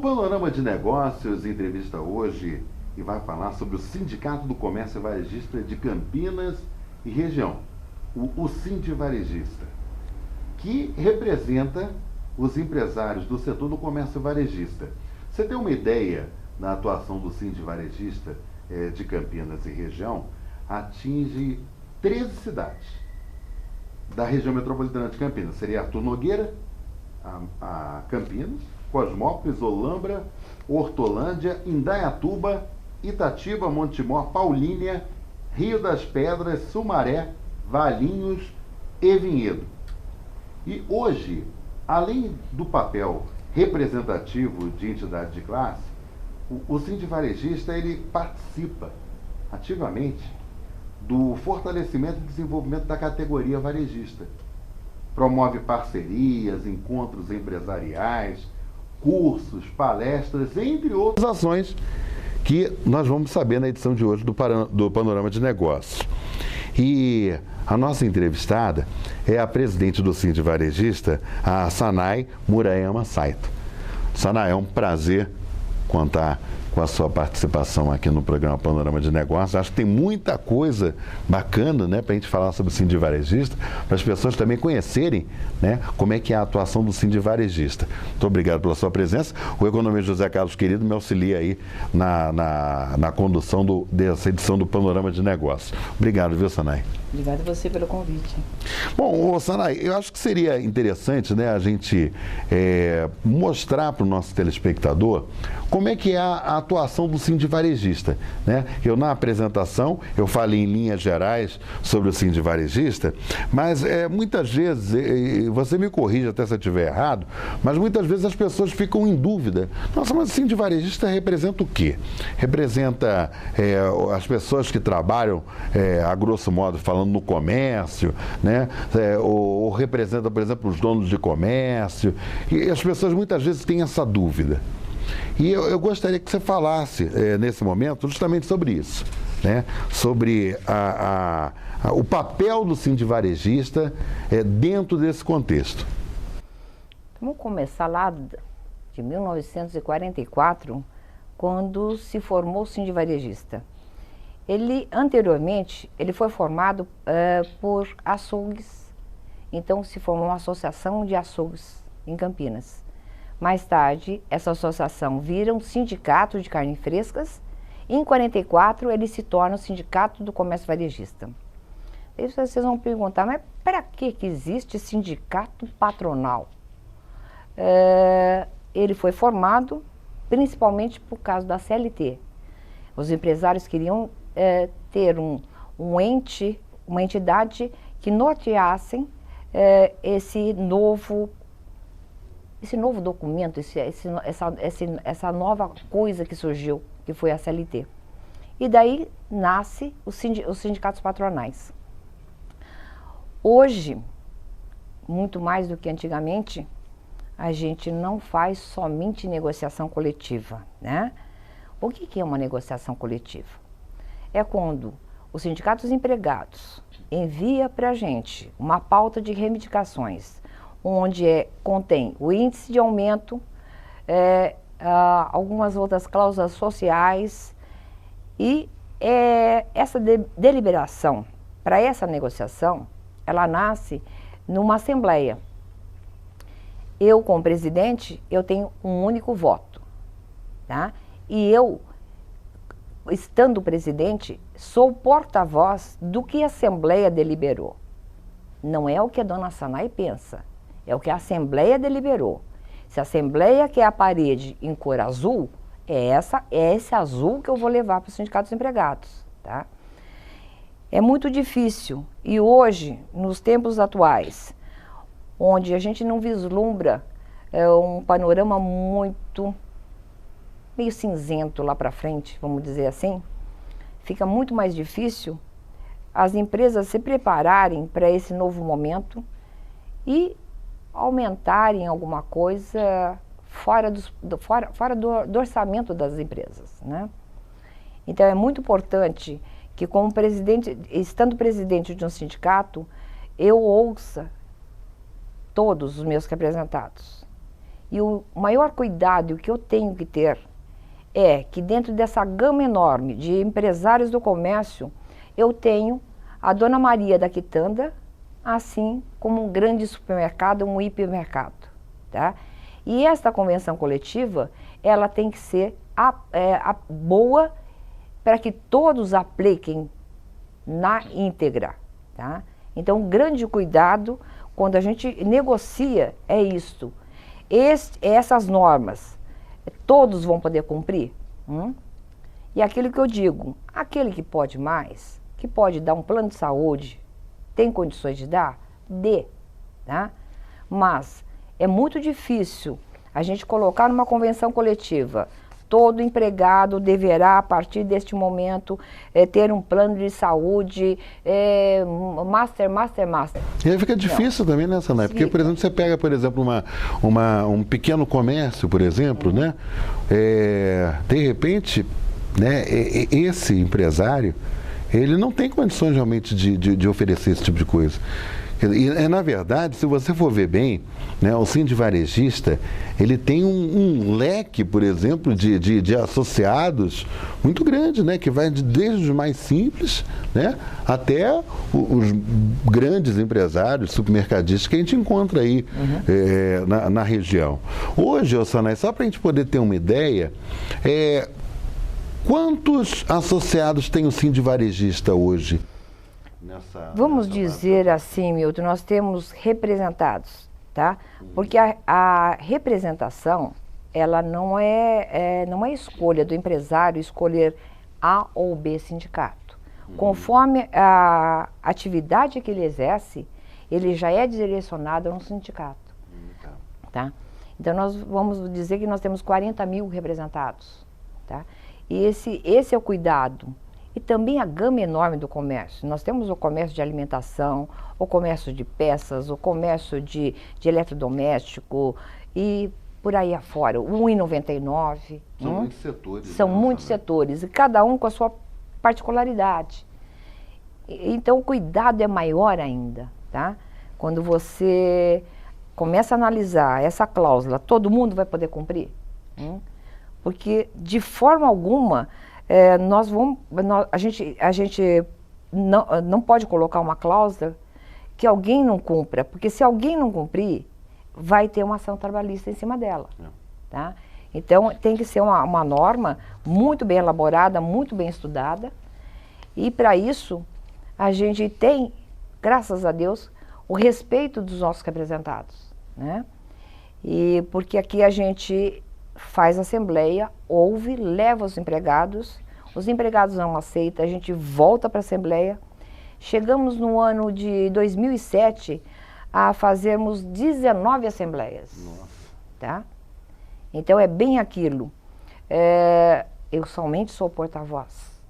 Panorama de Negócios entrevista hoje e vai falar sobre o Sindicato do Comércio Varejista de Campinas e região, o Sindivarejista, que representa os empresários do setor do comércio varejista. Você tem uma ideia da atuação do Sindivarejista de Campinas e região? Atinge 13 cidades da região metropolitana de Campinas. Seria Arthur Nogueira, a Campinas, Cosmópolis, Olambra, Hortolândia, Indaiatuba, Itatiba, Montemor, Paulínia, Rio das Pedras, Sumaré, Valinhos e Vinhedo. E hoje, além do papel representativo de entidade de classe, o Sindivarejista ele participa ativamente do fortalecimento e desenvolvimento da categoria varejista. Promove parcerias, encontros empresariais, cursos, palestras, entre outras ações que nós vamos saber na edição de hoje do Panorama de Negócios. E a nossa entrevistada é a presidente do Sindivarejista, a Sanay Murayama Saito. Sanay, é um prazer contar com a sua participação aqui no programa Panorama de Negócios. Acho que tem muita coisa bacana, né, para a gente falar sobre o Sindivarejista, para as pessoas também conhecerem, né, como é que é a atuação do Sindivarejista. Muito obrigado pela sua presença. O economista José Carlos Querido me auxilia aí na condução dessa edição do Panorama de Negócios. Obrigado, viu, Sanay? Obrigada a você pelo convite. Bom, Sanay, eu acho que seria interessante, né, a gente mostrar para o nosso telespectador como é que é a atuação do Sindivarejista, né? Eu, na apresentação, eu falei em linhas gerais sobre o Sindivarejista, mas muitas vezes, você me corrige até se eu estiver errado, mas muitas vezes as pessoas ficam em dúvida. Nossa, mas o Sindivarejista representa o quê? Representa as pessoas que trabalham, a grosso modo, falando no comércio, né? Ou representa, por exemplo, os donos de comércio. E as pessoas muitas vezes têm essa dúvida. E eu gostaria que você falasse, nesse momento, justamente sobre isso, né? Sobre o papel do Sindivarejista dentro desse contexto. Vamos começar lá de 1944, quando se formou o Sindivarejista. Anteriormente, ele foi formado por açougues, então se formou uma associação de açougues em Campinas. Mais tarde, essa associação vira um sindicato de carnes frescas e em 44 ele se torna o Sindicato do Comércio Varejista. Aí vocês vão perguntar, mas para que existe sindicato patronal? Ele foi formado principalmente por causa da CLT. Os empresários queriam ter uma entidade que norteassem esse novo documento, essa nova coisa que surgiu, que foi a CLT. E daí nasce os sindicatos patronais. Hoje, muito mais do que antigamente, a gente não faz somente negociação coletiva, né? O que é uma negociação coletiva? É quando o Sindicato dos Empregados envia para a gente uma pauta de reivindicações, onde contém o índice de aumento, algumas outras cláusulas sociais e essa deliberação, para essa negociação, ela nasce numa assembleia. Eu, como presidente, eu tenho um único voto, tá? E eu, estando presidente, sou porta-voz do que a Assembleia deliberou. Não é o que a dona Sanay pensa, é o que a Assembleia deliberou. Se a Assembleia quer a parede em cor azul, é esse azul que eu vou levar para o Sindicato dos Empregados, tá? É muito difícil e hoje, nos tempos atuais, onde a gente não vislumbra um panorama meio cinzento lá para frente, vamos dizer assim, fica muito mais difícil as empresas se prepararem para esse novo momento e aumentarem alguma coisa fora do orçamento das empresas, né? Então é muito importante que, como presidente, estando presidente de um sindicato, eu ouça todos os meus representados E o maior cuidado que eu tenho que ter é que dentro dessa gama enorme de empresários do comércio, eu tenho a Dona Maria da Quitanda, assim como um grande supermercado, um hipermercado, tá? E esta convenção coletiva, ela tem que ser boa para que todos apliquem na íntegra, tá? Então, um grande cuidado quando a gente negocia é isto. Essas normas, todos vão poder cumprir? E aquilo que eu digo, aquele que pode mais, que pode dar um plano de saúde, tem condições de dar? Dê, tá? Mas é muito difícil a gente colocar numa convenção coletiva, todo empregado deverá, a partir deste momento, ter um plano de saúde, master. E aí fica difícil também, né, Sanay? Porque, por exemplo, você pega, por exemplo, um pequeno comércio, por exemplo, né? De repente, né, esse empresário, ele não tem condições realmente de oferecer esse tipo de coisa. E, na verdade, se você for ver bem, né, o Sindi Varejista, ele tem um leque, por exemplo, de associados muito grande, né, que vai desde os mais simples, né, até os grandes empresários, supermercadistas que a gente encontra aí na região. Hoje, Sanay, só para a gente poder ter uma ideia, quantos associados tem o Sindi Varejista hoje? Vamos dizer assim, Milton, nós temos representados, tá? Porque a representação, ela não é escolha do empresário escolher A ou B sindicato. Conforme a atividade que ele exerce, ele já é direcionado a um sindicato, tá? Então, nós vamos dizer que nós temos 40 mil representados, tá? E esse é o cuidado. E também a gama enorme do comércio. Nós temos o comércio de alimentação, o comércio de peças, o comércio de eletrodoméstico e por aí afora. O 1,99. São muitos setores. São muitos setores, e cada um com a sua particularidade. Então o cuidado é maior ainda, tá? Quando você começa a analisar essa cláusula, todo mundo vai poder cumprir? Porque de forma alguma... a gente não pode colocar uma cláusula que alguém não cumpra, porque se alguém não cumprir, vai ter uma ação trabalhista em cima dela, tá? Então, tem que ser uma norma muito bem elaborada, muito bem estudada, e para isso, a gente tem, graças a Deus, o respeito dos nossos representados, né? E porque aqui a gente faz assembleia, ouve, leva os empregados não aceitam, a gente volta para a assembleia. Chegamos no ano de 2007 a fazermos 19 assembleias. Nossa. Tá? Então é bem aquilo. Eu somente sou porta-voz.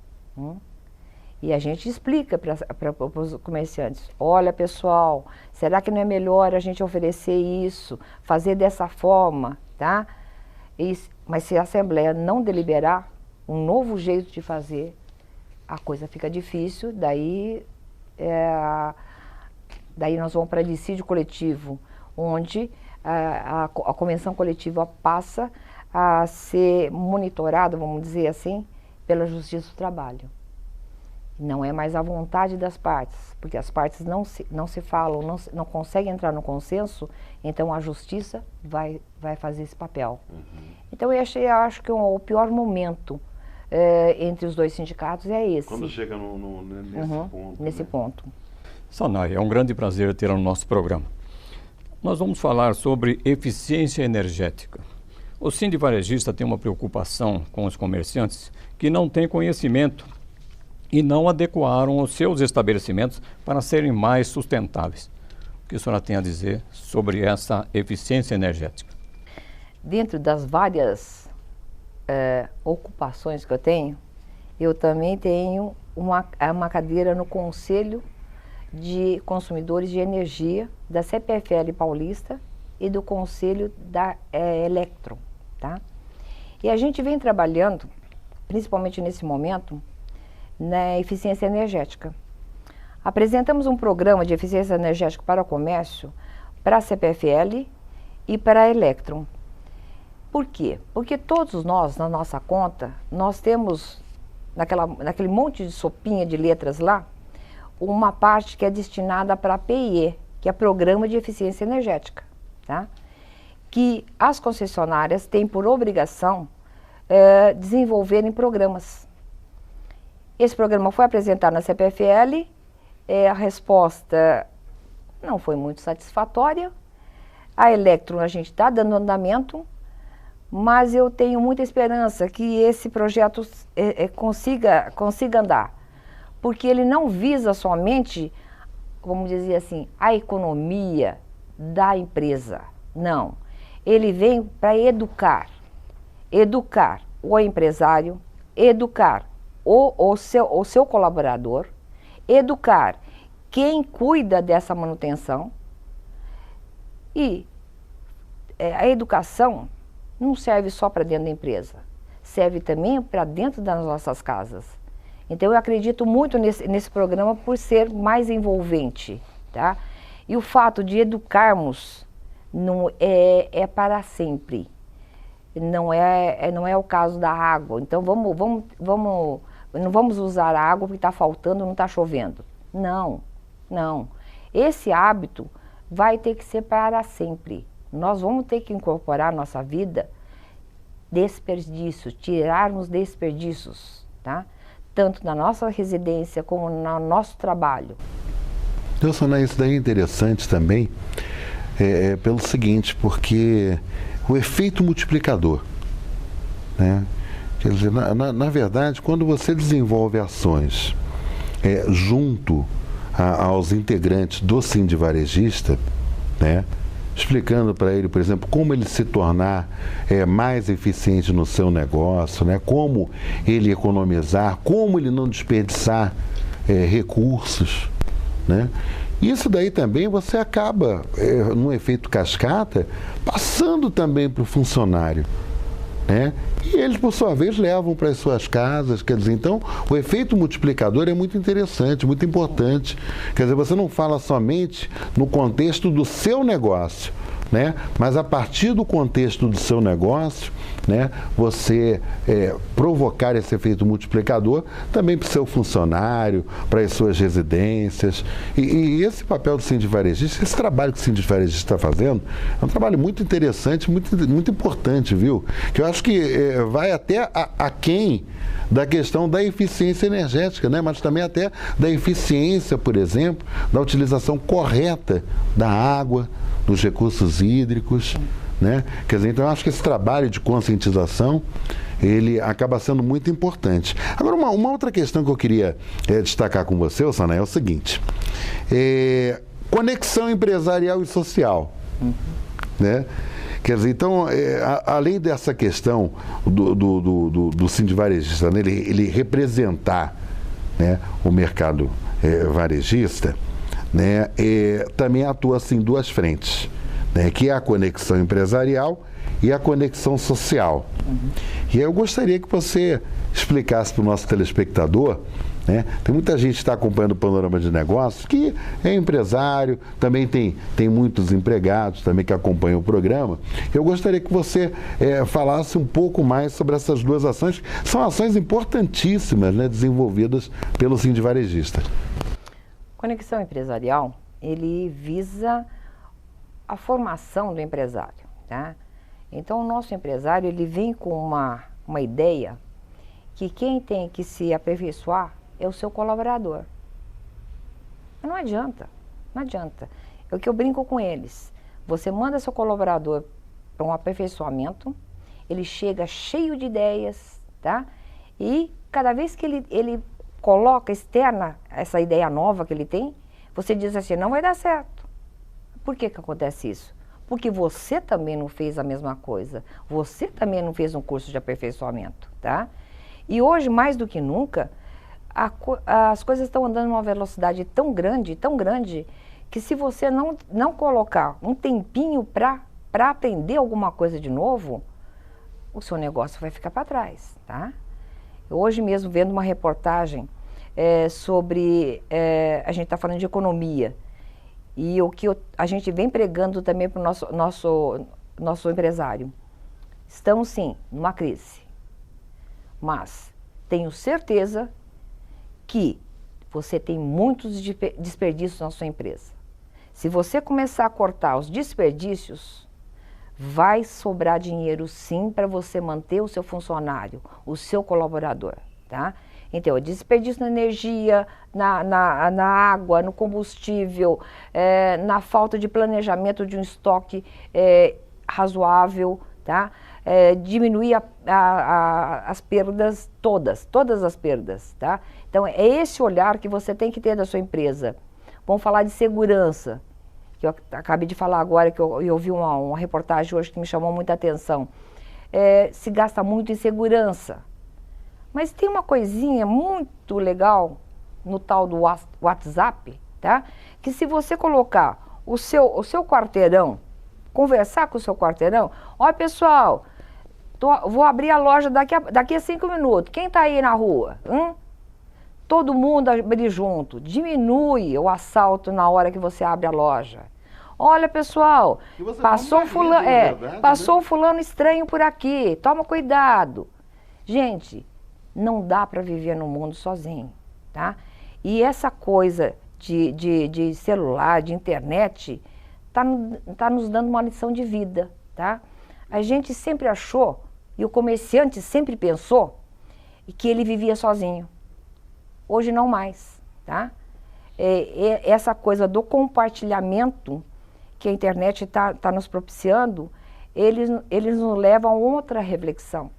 E a gente explica para os comerciantes, olha pessoal, será que não é melhor a gente oferecer isso, fazer dessa forma, tá? Mas se a Assembleia não deliberar um novo jeito de fazer, a coisa fica difícil, daí nós vamos para dissídio coletivo, onde a convenção coletiva passa a ser monitorada, vamos dizer assim, pela Justiça do Trabalho. Não é mais a vontade das partes, porque as partes não se falam, não conseguem entrar no consenso, então a Justiça vai fazer esse papel. Então eu acho que o pior momento entre os dois sindicatos é esse. Quando chega nesse ponto. Nesse ponto. Sanay, é um grande prazer tê-la no nosso programa. Nós vamos falar sobre eficiência energética. O Sindi Varejista tem uma preocupação com os comerciantes que não têm conhecimento e não adequaram os seus estabelecimentos para serem mais sustentáveis. O que a senhora tem a dizer sobre essa eficiência energética? Dentro das várias ocupações que eu tenho, eu também tenho uma cadeira no Conselho de Consumidores de Energia da CPFL Paulista e do Conselho da Electron, tá? E a gente vem trabalhando, principalmente nesse momento, na eficiência energética. Apresentamos um programa de eficiência energética para o comércio, para a CPFL e para a Electron. Por quê? Porque todos nós, na nossa conta, nós temos, naquele monte de sopinha de letras lá, uma parte que é destinada para PIE, que é Programa de Eficiência Energética, tá? Que as concessionárias têm por obrigação desenvolverem programas. Esse programa foi apresentado na CPFL, a resposta não foi muito satisfatória. A Electron a gente está dando andamento, mas eu tenho muita esperança que esse projeto consiga andar, porque ele não visa somente, vamos dizer assim, a economia da empresa, não. Ele vem para educar o empresário, educar o seu colaborador, educar quem cuida dessa manutenção. E a educação não serve só para dentro da empresa, serve também para dentro das nossas casas. Então eu acredito muito nesse programa por ser mais envolvente, tá? E o fato de educarmos não é para sempre. Não é o caso da água. Então não vamos usar a água porque está faltando, não está chovendo. Não. Esse hábito vai ter que ser para sempre. Nós vamos ter que incorporar à nossa vida desperdícios, tirarmos desperdícios, tá? Tanto na nossa residência como no nosso trabalho. Então, Sonaí, isso daí é interessante também, pelo seguinte, porque o efeito multiplicador, né? Quer dizer, na verdade, quando você desenvolve ações junto aos integrantes do Sindivarejista, né? Explicando para ele, por exemplo, como ele se tornar mais eficiente no seu negócio, né? Como ele economizar, como ele não desperdiçar recursos, né? Isso daí também você acaba, num efeito cascata, passando também para o funcionário, né? E eles, por sua vez, levam para as suas casas. Quer dizer, então, o efeito multiplicador é muito interessante, muito importante. Quer dizer, você não fala somente no contexto do seu negócio, né? Mas a partir do contexto do seu negócio, né? Você provocar esse efeito multiplicador também para o seu funcionário, para as suas residências. E esse papel do sindivarejista, esse trabalho que o sindivarejista está fazendo, é um trabalho muito interessante, muito importante, viu? Que eu acho que vai até aquém da questão da eficiência energética, né? Mas também até da eficiência, por exemplo, da utilização correta da água, dos recursos hídricos, né? Quer dizer, então eu acho que esse trabalho de conscientização, ele acaba sendo muito importante. Agora, uma outra questão que eu queria destacar com você, Osana, é o seguinte: conexão empresarial e social, né? Quer dizer, então, além dessa questão do sindivarejista, né, ele representar, né, o mercado varejista, né, também atua assim em duas frentes, né, que é a conexão empresarial e a conexão social. E aí eu gostaria que você explicasse para o nosso telespectador, né? Tem muita gente que está acompanhando o Panorama de Negócios que é empresário, também tem muitos empregados também que acompanham o programa. Eu gostaria que você falasse um pouco mais sobre essas duas ações, que são ações importantíssimas, né, desenvolvidas pelo Sindivarejista. Conexão empresarial, ele visa a formação do empresário, tá? Então, o nosso empresário, ele vem com uma ideia que quem tem que se aperfeiçoar é o seu colaborador. Mas não adianta. É o que eu brinco com eles. Você manda seu colaborador para um aperfeiçoamento, ele chega cheio de ideias, tá? E cada vez que ele coloca, externa essa ideia nova que ele tem, você diz assim, não vai dar certo. Por que acontece isso? Porque você também não fez a mesma coisa. Você também não fez um curso de aperfeiçoamento, tá? E hoje, mais do que nunca, as coisas estão andando numa velocidade tão grande, que se você não colocar um tempinho para aprender alguma coisa de novo, o seu negócio vai ficar para trás, tá? Hoje mesmo, vendo uma reportagem sobre, a gente está falando de economia, e o que a gente vem pregando também para o nosso empresário. estamos sim numa crise, mas tenho certeza que você tem muitos desperdícios na sua empresa. Se você começar a cortar os desperdícios, vai sobrar dinheiro sim para você manter o seu funcionário, o seu colaborador, tá? Então, desperdício na energia, na água, no combustível, na falta de planejamento de um estoque razoável, tá? Diminuir as perdas todas as perdas, tá? Então, é esse olhar que você tem que ter da sua empresa. Vamos falar de segurança, que eu acabei de falar agora, que eu vi uma reportagem hoje que me chamou muita atenção. Se gasta muito em segurança, mas tem uma coisinha muito legal no tal do WhatsApp, tá? Que se você colocar o seu quarteirão, conversar com o seu quarteirão, olha pessoal, vou abrir a loja daqui a 5 minutos, quem está aí na rua? Todo mundo abrir junto, diminui o assalto na hora que você abre a loja. Olha pessoal, passou um fulano estranho por aqui, toma cuidado. Gente, não dá para viver no mundo sozinho, tá? E essa coisa de celular, de internet, tá nos dando uma lição de vida, tá? A gente sempre achou, e o comerciante sempre pensou, que ele vivia sozinho. Hoje não mais, tá? Essa coisa do compartilhamento que a internet tá nos propiciando, eles nos levam a outra reflexão,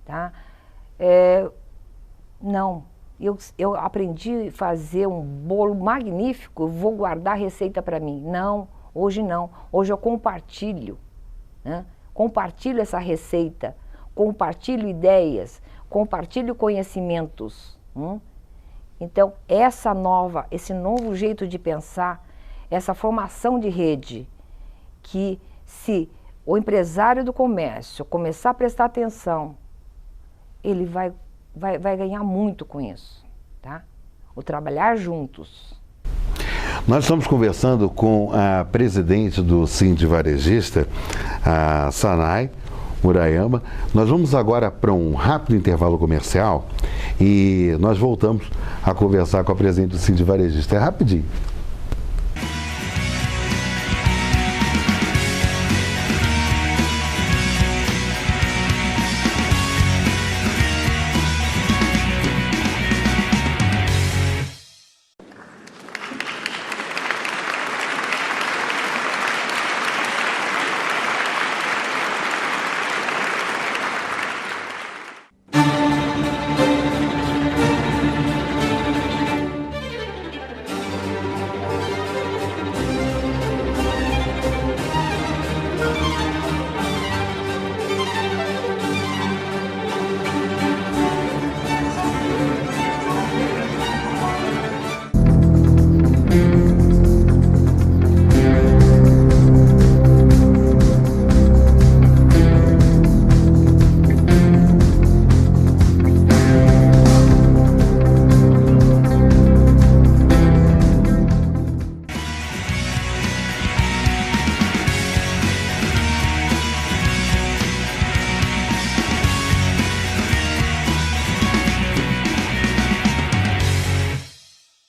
tá? Não, eu aprendi a fazer um bolo magnífico, vou guardar a receita para mim. Não, hoje não. Hoje eu compartilho, né? Compartilho essa receita, compartilho ideias, compartilho conhecimentos. Então, esse novo jeito de pensar, essa formação de rede, que se o empresário do comércio começar a prestar atenção, ele vai ganhar muito com isso, tá? O trabalhar juntos. Nós estamos conversando com a presidente do Sindi Varejista, a Sanay Murayama. Nós vamos agora para um rápido intervalo comercial e nós voltamos a conversar com a presidente do Sindi Varejista. É rapidinho.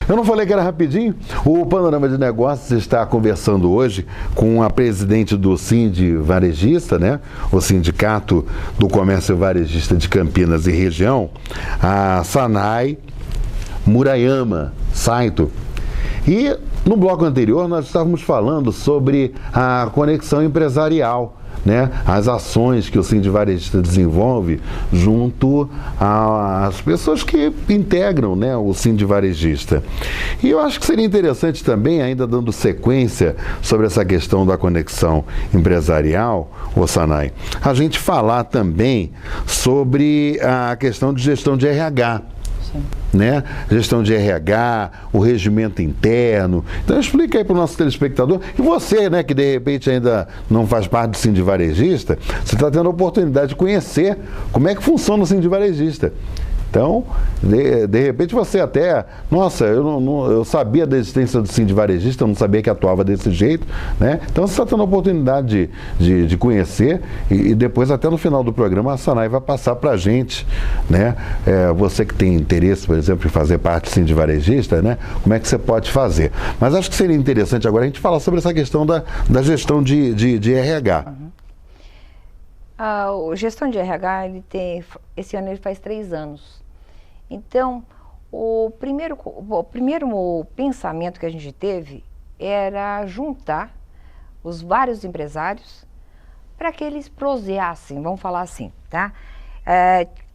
Eu não falei que era rapidinho? O Panorama de Negócios está conversando hoje com a presidente do Sindi Varejista, né? O Sindicato do Comércio Varejista de Campinas e Região, a Sanay Murayama Saito. E no bloco anterior nós estávamos falando sobre a conexão empresarial, né? As ações que o Sindi Varejista desenvolve junto às pessoas que integram, né, o Sindi Varejista. E eu acho que seria interessante também, ainda dando sequência sobre essa questão da conexão empresarial, Sanay, a gente falar também sobre a questão de gestão de RH. Né? Gestão de RH, o regimento interno. Então explica aí para o nosso telespectador. E você, né, que de repente ainda não faz parte do Sindi Varejista, você está tendo a oportunidade de conhecer como é que funciona o Sindi Varejista. Então, de repente você até, nossa, eu sabia da existência do Sind Varejista, eu não sabia que atuava desse jeito, né? Então você está tendo a oportunidade de conhecer e depois até no final do programa a Sanai vai passar para a gente, né? Você que tem interesse, por exemplo, em fazer parte do Sind Varejista, né? Como é que você pode fazer? Mas acho que seria interessante agora a gente falar sobre essa questão da gestão de RH. Uhum. A gestão de RH, esse ano ele faz 3 anos. Então, o primeiro pensamento que a gente teve era juntar os vários empresários para que eles proseassem, vamos falar assim, tá?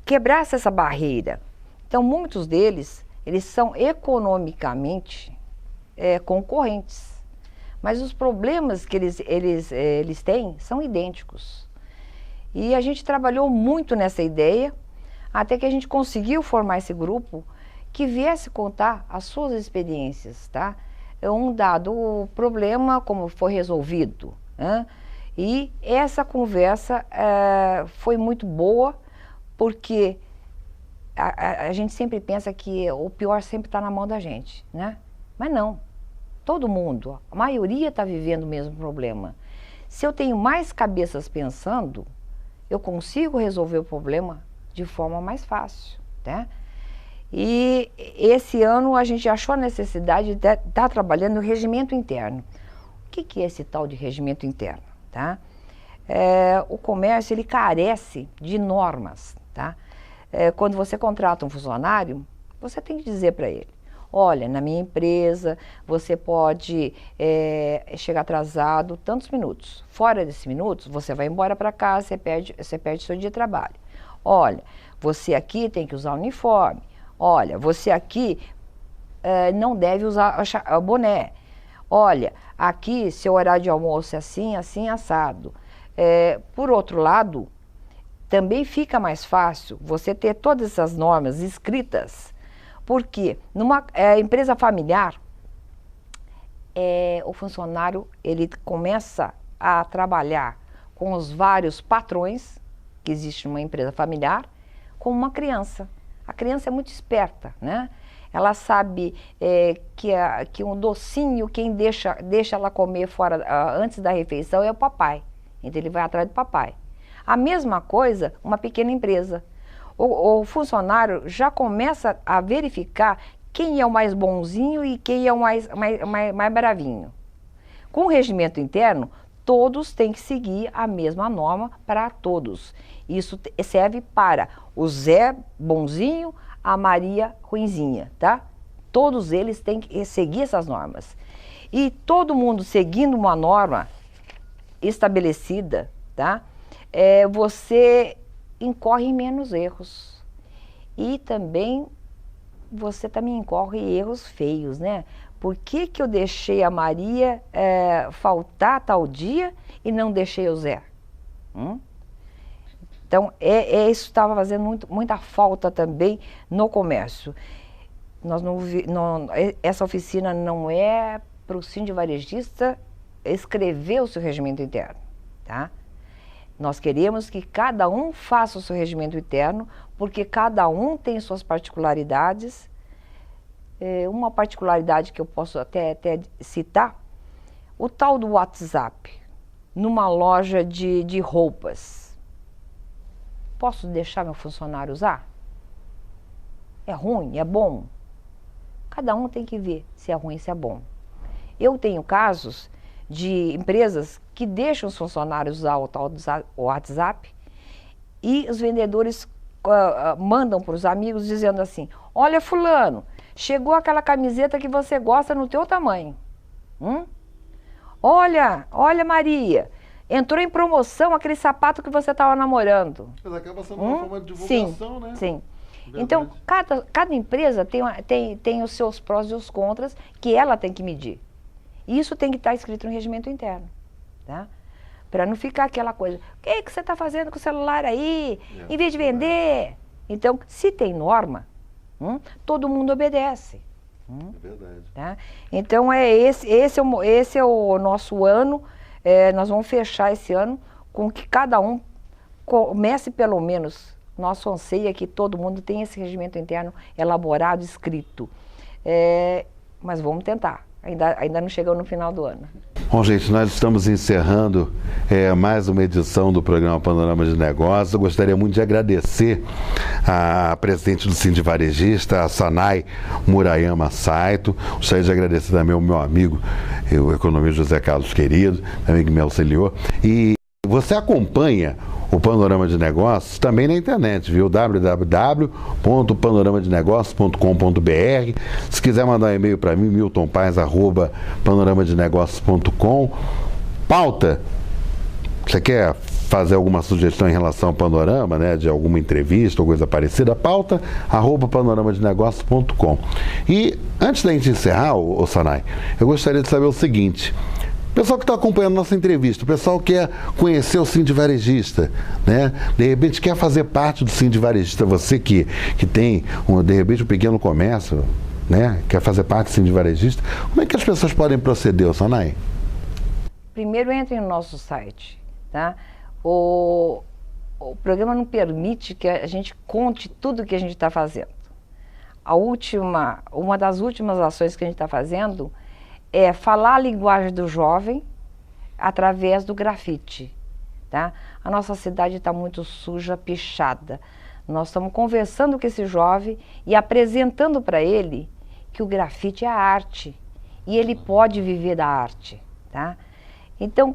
Quebrasse essa barreira. Então, muitos deles, eles são economicamente concorrentes, mas os problemas que eles têm são idênticos. E a gente trabalhou muito nessa ideia, até que a gente conseguiu formar esse grupo que viesse contar as suas experiências, tá? Um dado problema, como foi resolvido, né? E essa conversa foi muito boa, porque a gente sempre pensa que o pior sempre está na mão da gente, né? Mas não, todo mundo, a maioria está vivendo o mesmo problema. Se eu tenho mais cabeças pensando, eu consigo resolver o problema de forma mais fácil, né? E esse ano a gente achou a necessidade de estar trabalhando no regimento interno. O que é esse tal de regimento interno, tá? O comércio, ele carece de normas, tá? Quando você contrata um funcionário, você tem que dizer para ele: olha, na minha empresa você pode chegar atrasado tantos minutos. Fora desses minutos, você vai embora para casa, você perde seu dia de trabalho. Olha, você aqui tem que usar uniforme. Olha, você aqui não deve usar boné. Olha, aqui seu horário de almoço é assim, assim, assado. Por outro lado, também fica mais fácil você ter todas essas normas escritas, porque numa empresa familiar, o funcionário ele começa a trabalhar com os vários patrões que existe numa empresa familiar, como uma criança. A criança é muito esperta, né? Ela sabe que um docinho, quem deixa ela comer fora antes da refeição é o papai. Então ele vai atrás do papai. A mesma coisa, uma pequena empresa. O funcionário já começa a verificar quem é o mais bonzinho e quem é o mais bravinho. Com o regimento interno, todos têm que seguir a mesma norma para todos. Isso serve para o Zé bonzinho, a Maria ruinzinha, tá? Todos eles têm que seguir essas normas. E todo mundo seguindo uma norma estabelecida, tá? Você incorre menos erros. E também você também incorre erros feios, né? Por que eu deixei a Maria faltar tal dia e não deixei o Zé? Então, isso estava fazendo muita falta também no comércio. Essa oficina não é para o Sind Varejista escrever o seu regimento interno, tá? Nós queremos que cada um faça o seu regimento interno, porque cada um tem suas particularidades. Uma particularidade que eu posso até citar, o tal do WhatsApp, numa loja de roupas. Posso deixar meu funcionário usar? É ruim? É bom? Cada um tem que ver se é ruim, se é bom. Eu tenho casos de empresas que deixam os funcionários usar o tal do WhatsApp e os vendedores mandam para os amigos dizendo assim: olha fulano, chegou aquela camiseta que você gosta no teu tamanho. Olha Maria, entrou em promoção aquele sapato que você estava namorando. Mas acaba sendo uma forma de divulgação, sim, né? Sim. Verdade. Então, cada empresa tem os seus prós e os contras que ela tem que medir. E isso tem que estar escrito no regimento interno, tá? Para não ficar aquela coisa: o que você está fazendo com o celular aí, em vez de vender? Então, se tem norma, todo mundo obedece. É verdade. Tá? Então, esse é o nosso ano. Nós vamos fechar esse ano com que cada um comece pelo menos Nosso anseio é que todo mundo tenha esse regimento interno elaborado, escrito. Mas vamos tentar. Ainda não chegou no final do ano. Bom, gente, nós estamos encerrando mais uma edição do programa Panorama de Negócios. Eu gostaria muito de agradecer a presidente do Sindi Varejista, a Sanai Murayama Saito. Gostaria de agradecer também ao meu amigo, o economista José Carlos Querido, também que me auxiliou. E você acompanha o Panorama de Negócios também na internet, viu? www.panoramadenegócios.com.br. Se quiser mandar um e-mail para mim, miltonpaz@panoramadenegócios.com. Pauta. Você quer fazer alguma sugestão em relação ao Panorama, né? De alguma entrevista ou coisa parecida? Pauta @panoramadenegócios.com. E antes da gente encerrar, ô Sanai, eu gostaria de saber o seguinte. O pessoal que está acompanhando nossa entrevista, o pessoal quer conhecer o Sindi Varejista, né? De repente quer fazer parte do Sindi Varejista, você que tem, de repente, um pequeno comércio, né? Quer fazer parte do Sindi Varejista, como é que as pessoas podem proceder, Sanai? Primeiro entre no nosso site, tá? O programa não permite que a gente conte tudo que a gente está fazendo. Uma das últimas ações que a gente está fazendo é falar a linguagem do jovem através do grafite, tá? A nossa cidade está muito suja, pichada. Nós estamos conversando com esse jovem e apresentando para ele que o grafite é arte e ele pode viver da arte, tá? Então,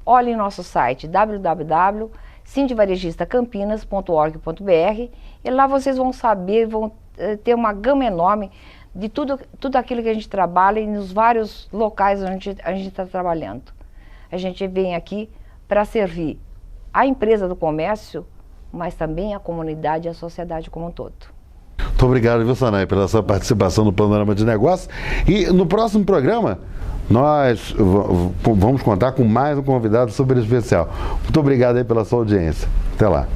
olhem nosso site www.sindivarejistacampinas.org.br e lá vocês vão saber, vão ter uma gama enorme de tudo aquilo que a gente trabalha e nos vários locais onde a gente está trabalhando. A gente vem aqui para servir a empresa do comércio, mas também a comunidade e a sociedade como um todo. Muito obrigado, viu, Sanai, pela sua participação no Panorama de Negócios. E no próximo programa, nós vamos contar com mais um convidado super especial. Muito obrigado aí pela sua audiência. Até lá.